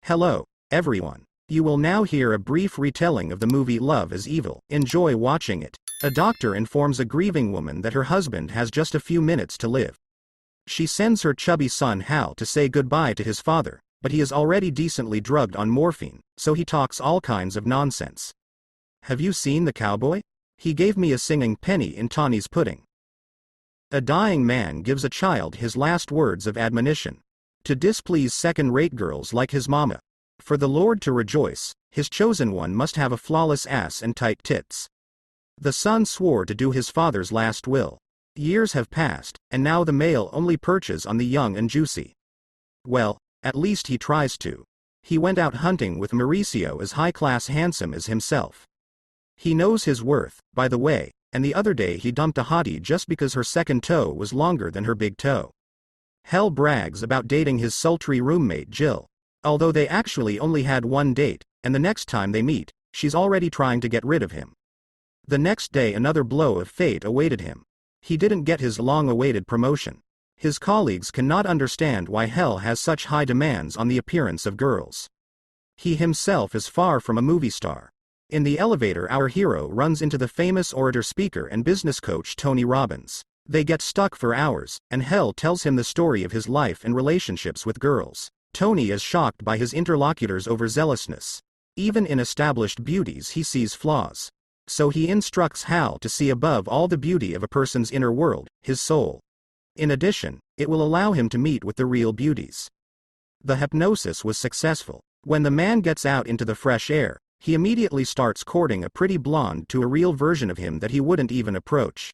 Hello, everyone. You will now hear a brief retelling of the movie Love is Evil. Enjoy watching it. A doctor informs a grieving woman that her husband has just a few minutes to live. She sends her chubby son Hal to say goodbye to his father, but he is already decently drugged on morphine, so he talks all kinds of nonsense. Have you seen the cowboy? He gave me a singing penny in Tawny's pudding. A dying man gives a child his last words of admonition. To displease second-rate girls like his mama. For the Lord to rejoice, his chosen one must have a flawless ass and tight tits. The son swore to do his father's last will. Years have passed, and now the male only perches on the young and juicy. Well, at least he tries to. He went out hunting with Mauricio as high-class handsome as himself. He knows his worth, by the way, and the other day he dumped a hottie just because her second toe was longer than her big toe. Hal brags about dating his sultry roommate Jill. Although they actually only had one date, and the next time they meet, she's already trying to get rid of him. The next day another blow of fate awaited him. He didn't get his long-awaited promotion. His colleagues cannot understand why Hal has such high demands on the appearance of girls. He himself is far from a movie star. In the elevator our hero runs into the famous orator speaker and business coach Tony Robbins. They get stuck for hours, and Hal tells him the story of his life and relationships with girls. Tony is shocked by his interlocutor's overzealousness. Even in established beauties he sees flaws. So he instructs Hal to see above all the beauty of a person's inner world, his soul. In addition, it will allow him to meet with the real beauties. The hypnosis was successful. When the man gets out into the fresh air, he immediately starts courting a pretty blonde to a real version of him that he wouldn't even approach.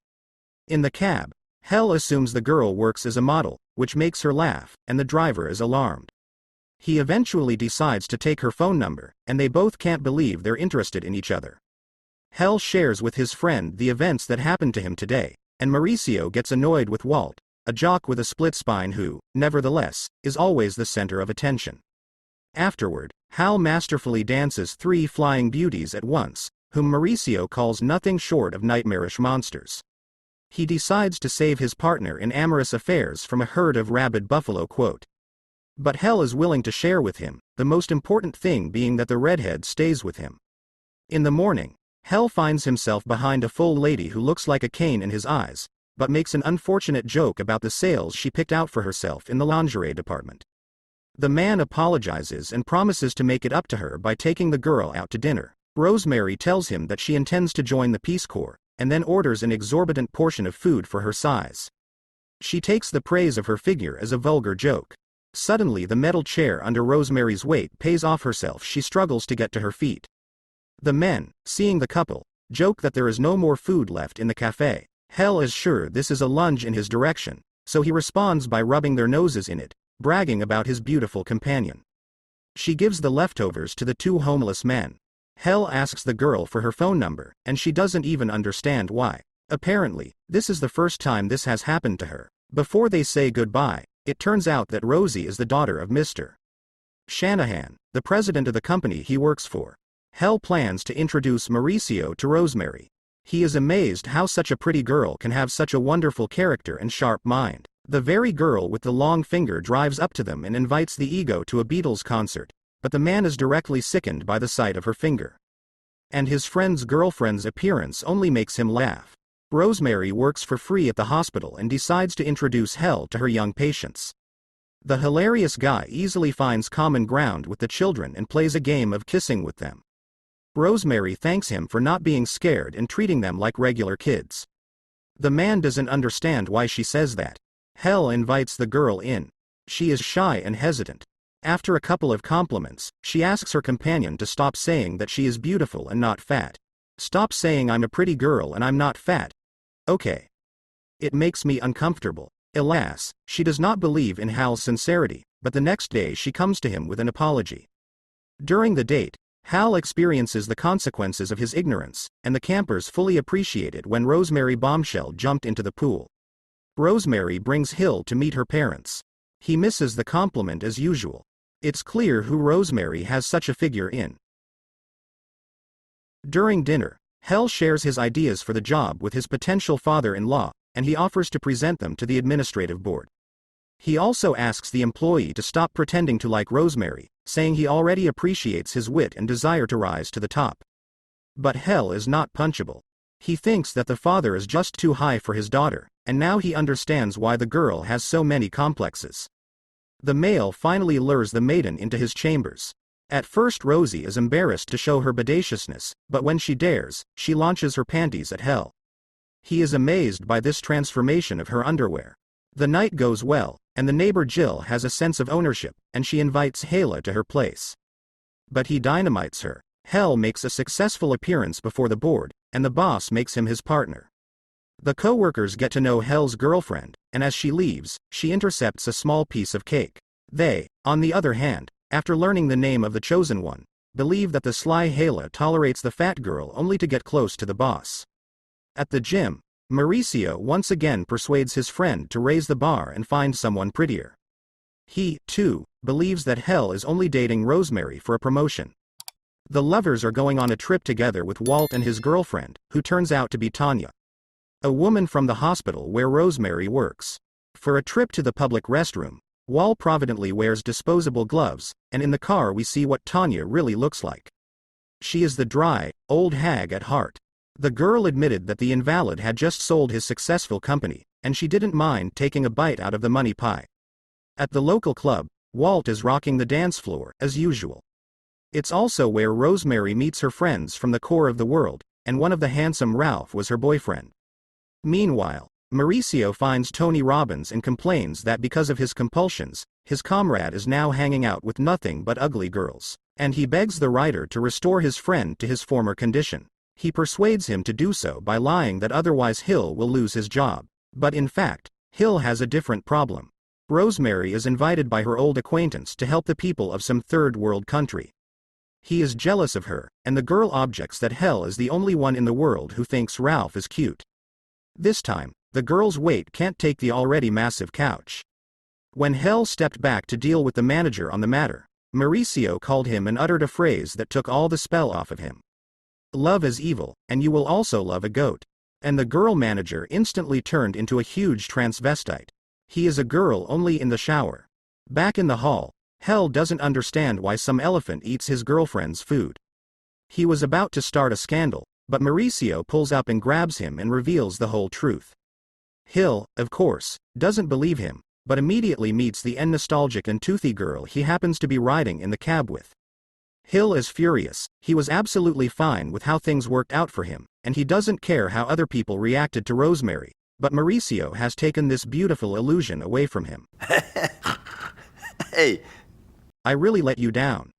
In the cab, Hal assumes the girl works as a model, which makes her laugh, and the driver is alarmed. He eventually decides to take her phone number, and they both can't believe they're interested in each other. Hal shares with his friend the events that happened to him today, and Mauricio gets annoyed with Walt, a jock with a split spine who, nevertheless, is always the center of attention. Afterward, Hal masterfully dances 3 flying beauties at once, whom Mauricio calls nothing short of nightmarish monsters. He decides to save his partner in amorous affairs from a herd of rabid buffalo. But Hal is willing to share with him, the most important thing being that the redhead stays with him. In the morning, Hal finds himself behind a full lady who looks like a cane in his eyes, but makes an unfortunate joke about the sales she picked out for herself in the lingerie department. The man apologizes and promises to make it up to her by taking the girl out to dinner. Rosemary tells him that she intends to join the Peace Corps, and then orders an exorbitant portion of food for her size. She takes the praise of her figure as a vulgar joke. Suddenly the metal chair under Rosemary's weight pays off herself. She struggles to get to her feet. The men, seeing the couple, joke that there is no more food left in the cafe. Hal is sure this is a lunge in his direction, so he responds by rubbing their noses in it, bragging about his beautiful companion. She gives the leftovers to the 2 homeless men. Hal asks the girl for her phone number, and she doesn't even understand why. Apparently, this is the first time this has happened to her. Before they say goodbye, it turns out that Rosie is the daughter of Mr. Shanahan, the president of the company he works for. Hal plans to introduce Mauricio to Rosemary. He is amazed how such a pretty girl can have such a wonderful character and sharp mind. The very girl with the long finger drives up to them and invites the ego to a Beatles concert, but the man is directly sickened by the sight of her finger. And his friend's girlfriend's appearance only makes him laugh. Rosemary works for free at the hospital and decides to introduce Hal to her young patients. The hilarious guy easily finds common ground with the children and plays a game of kissing with them. Rosemary thanks him for not being scared and treating them like regular kids. The man doesn't understand why she says that. Hal invites the girl in. She is shy and hesitant. After a couple of compliments, she asks her companion to stop saying that she is beautiful and not fat. Stop saying I'm a pretty girl and I'm not fat. Okay. It makes me uncomfortable. Alas, she does not believe in Hal's sincerity, but the next day she comes to him with an apology. During the date, Hal experiences the consequences of his ignorance, and the campers fully appreciate it when Rosemary bombshell jumped into the pool. Rosemary brings Hill to meet her parents. He misses the compliment as usual. It's clear who Rosemary has such a figure in. During dinner, Hal shares his ideas for the job with his potential father-in-law, and he offers to present them to the administrative board. He also asks the employee to stop pretending to like Rosemary, saying he already appreciates his wit and desire to rise to the top. But Hell is not punchable. He thinks that the father is just too high for his daughter, and now he understands why the girl has so many complexes. The male finally lures the maiden into his chambers. At first Rosie is embarrassed to show her bodaciousness, but when she dares, she launches her panties at Hell. He is amazed by this transformation of her underwear. The night goes well, and the neighbor Jill has a sense of ownership, and she invites Hala to her place. But he dynamites her. Hell makes a successful appearance before the board, and the boss makes him his partner. The co-workers get to know Hell's girlfriend, and as she leaves, she intercepts a small piece of cake. They, on the other hand, after learning the name of the chosen one, believe that the sly Hala tolerates the fat girl only to get close to the boss. At the gym, Mauricio once again persuades his friend to raise the bar and find someone prettier. He, too, believes that Hell is only dating Rosemary for a promotion. The lovers are going on a trip together with Walt and his girlfriend, who turns out to be Tanya, a woman from the hospital where Rosemary works. For a trip to the public restroom, Walt providently wears disposable gloves, and in the car we see what Tanya really looks like. She is the dry, old hag at heart. The girl admitted that the invalid had just sold his successful company, and she didn't mind taking a bite out of the money pie. At the local club, Walt is rocking the dance floor, as usual. It's also where Rosemary meets her friends from the core of the world, and one of the handsome Ralph was her boyfriend. Meanwhile, Mauricio finds Tony Robbins and complains that because of his compulsions, his comrade is now hanging out with nothing but ugly girls, and he begs the writer to restore his friend to his former condition. He persuades him to do so by lying that otherwise Hill will lose his job. But in fact, Hill has a different problem. Rosemary is invited by her old acquaintance to help the people of some third world country. He is jealous of her, and the girl objects that Hell is the only one in the world who thinks Ralph is cute. This time, the girl's weight can't take the already massive couch. When Hell stepped back to deal with the manager on the matter, Mauricio called him and uttered a phrase that took all the spell off of him. Love is evil, and you will also love a goat. And the girl manager instantly turned into a huge transvestite. He is a girl only in the shower. Back in the hall, Hell doesn't understand why some elephant eats his girlfriend's food. He was about to start a scandal, but Mauricio pulls up and grabs him and reveals the whole truth. Hill, of course, doesn't believe him, but immediately meets the nostalgic and toothy girl he happens to be riding in the cab with. Hill is furious. He was absolutely fine with how things worked out for him, and he doesn't care how other people reacted to Rosemary, but Mauricio has taken this beautiful illusion away from him. Hey, I really let you down.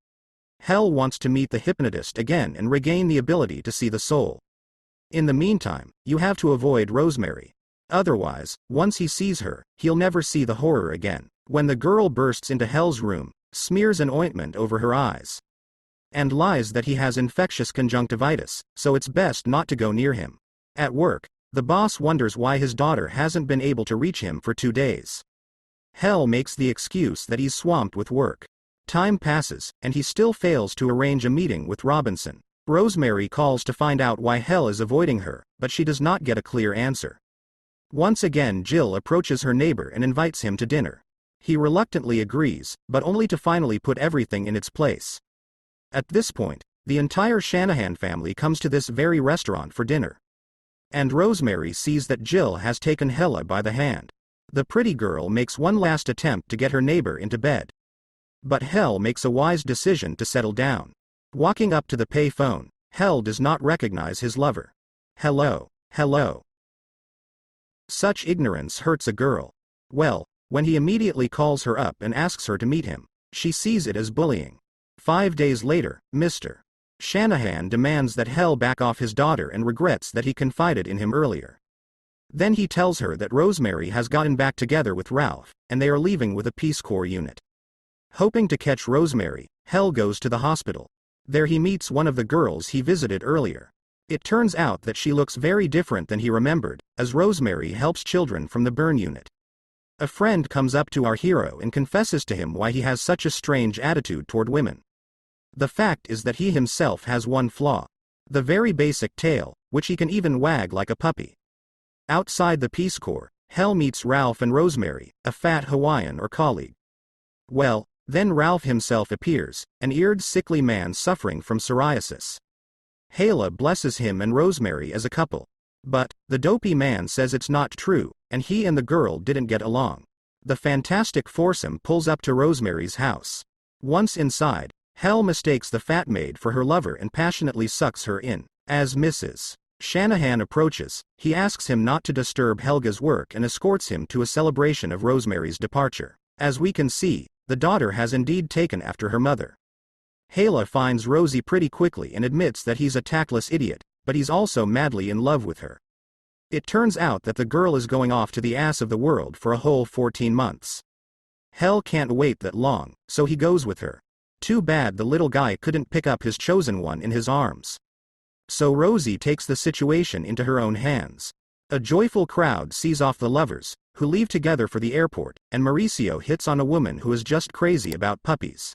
Hell wants to meet the hypnotist again and regain the ability to see the soul. In the meantime, you have to avoid Rosemary. Otherwise, once he sees her, he'll never see the horror again. When the girl bursts into Hell's room, smears an ointment over her eyes, and lies that he has infectious conjunctivitis, so it's best not to go near him. At work, the boss wonders why his daughter hasn't been able to reach him for 2 days. Hell makes the excuse that he's swamped with work. Time passes, and he still fails to arrange a meeting with Robinson. Rosemary calls to find out why Hell is avoiding her, but she does not get a clear answer. Once again Jill approaches her neighbor and invites him to dinner. He reluctantly agrees, but only to finally put everything in its place. At this point, the entire Shanahan family comes to this very restaurant for dinner. And Rosemary sees that Jill has taken Hella by the hand. The pretty girl makes one last attempt to get her neighbor into bed. But Hell makes a wise decision to settle down. Walking up to the pay phone, Hell does not recognize his lover. Hello, hello. Such ignorance hurts a girl. Well, when he immediately calls her up and asks her to meet him, she sees it as bullying. 5 days later, Mr. Shanahan demands that Hell back off his daughter and regrets that he confided in him earlier. Then he tells her that Rosemary has gotten back together with Ralph, and they are leaving with a Peace Corps unit. Hoping to catch Rosemary, Hell goes to the hospital. There he meets one of the girls he visited earlier. It turns out that she looks very different than he remembered, as Rosemary helps children from the burn unit. A friend comes up to our hero and confesses to him why he has such a strange attitude toward women. The fact is that he himself has one flaw. The very basic tail, which he can even wag like a puppy. Outside the Peace Corps, Hell meets Ralph and Rosemary, a fat Hawaiian or colleague. Well, Then Ralph himself appears, an eared sickly man suffering from psoriasis. Hala blesses him and Rosemary as a couple. But, the dopey man says it's not true, and he and the girl didn't get along. The fantastic foursome pulls up to Rosemary's house. Once inside, Hel mistakes the fat maid for her lover and passionately sucks her in. As Mrs. Shanahan approaches, he asks him not to disturb Helga's work and escorts him to a celebration of Rosemary's departure. As we can see, the daughter has indeed taken after her mother. Hala finds Rosie pretty quickly and admits that he's a tactless idiot, but he's also madly in love with her. It turns out that the girl is going off to the ass of the world for a whole 14 months. Hel can't wait that long, so he goes with her. Too bad the little guy couldn't pick up his chosen one in his arms. So Rosie takes the situation into her own hands. A joyful crowd sees off the lovers, who leave together for the airport, and Mauricio hits on a woman who is just crazy about puppies.